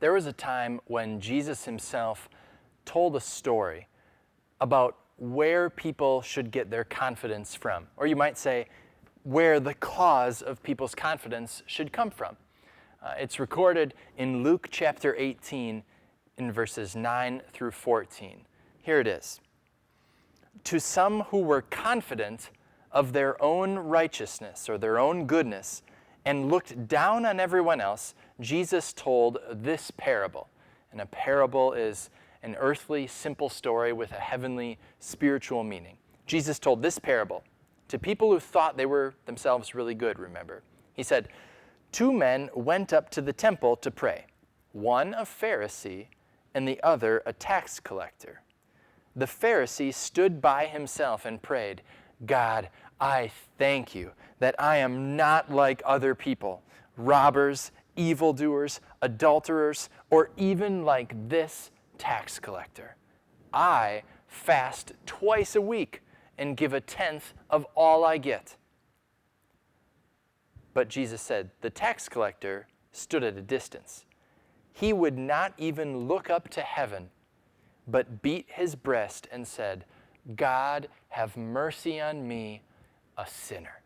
there was a time when Jesus himself told a story about where people should get their confidence from. Or you might say, where the cause of people's confidence should come from. It's recorded in Luke chapter 18 in verses 9 through 14. Here it is. To some who were confident of their own righteousness or their own goodness and looked down on everyone else, Jesus told this parable. And a parable is an earthly, simple story with a heavenly, spiritual meaning. Jesus told this parable to people who thought they were themselves really good, remember. He said, 2 men went up to the temple to pray, one a Pharisee and the other a tax collector. The Pharisee stood by himself and prayed, God, I thank you that I am not like other people, robbers, evildoers, adulterers, or even like this tax collector. I fast twice a week and give 1/10 of all I get. But Jesus said, the tax collector stood at a distance. He would not even look up to heaven, but beat his breast and said, God, have mercy on me, a sinner.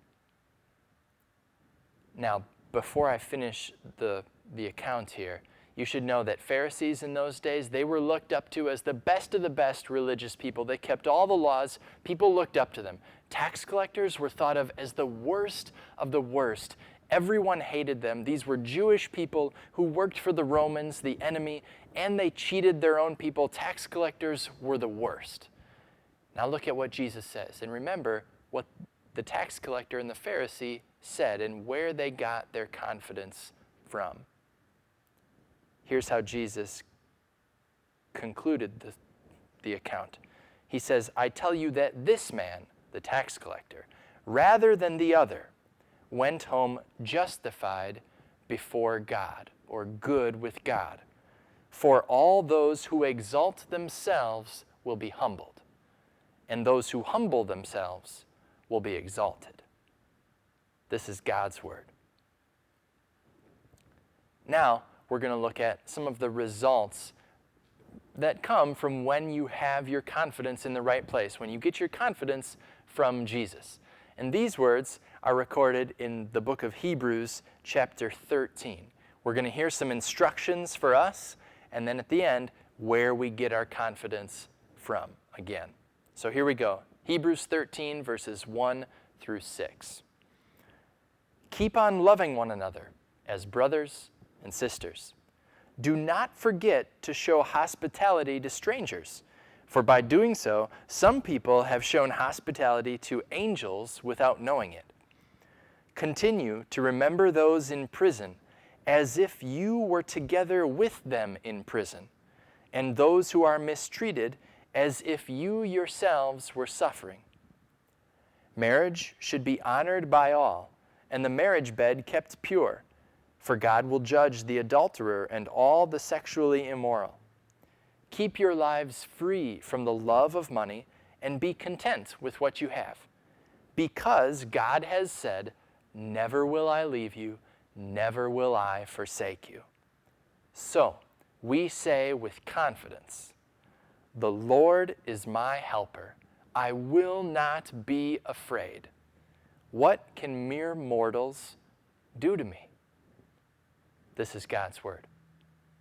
Now, before I finish the account here, you should know that Pharisees in those days, they were looked up to as the best of the best religious people. They kept all the laws. People looked up to them. Tax collectors were thought of as the worst of the worst. Everyone hated them. These were Jewish people who worked for the Romans, the enemy, and they cheated their own people. Tax collectors were the worst. Now look at what Jesus says. And remember what the tax collector and the Pharisee said and where they got their confidence from. Here's how Jesus concluded the account. He says, I tell you that this man, the tax collector, rather than the other, went home justified before God, or good with God. For all those who exalt themselves will be humbled, and those who humble themselves will be exalted. This is God's word. Now, we're going to look at some of the results that come from when you have your confidence in the right place, when you get your confidence from Jesus. And these words are recorded in the book of Hebrews, chapter 13. We're going to hear some instructions for us, and then at the end, where we get our confidence from again. So here we go. Hebrews 13, verses 1 through 6. Keep on loving one another as brothers and sisters. Do not forget to show hospitality to strangers, for by doing so, some people have shown hospitality to angels without knowing it. Continue to remember those in prison as if you were together with them in prison, and those who are mistreated as if you yourselves were suffering. Marriage should be honored by all, and the marriage bed kept pure, for God will judge the adulterer and all the sexually immoral. Keep your lives free from the love of money and be content with what you have, because God has said, never will I leave you, never will I forsake you. So, we say with confidence, the Lord is my helper. I will not be afraid. What can mere mortals do to me? This is God's word.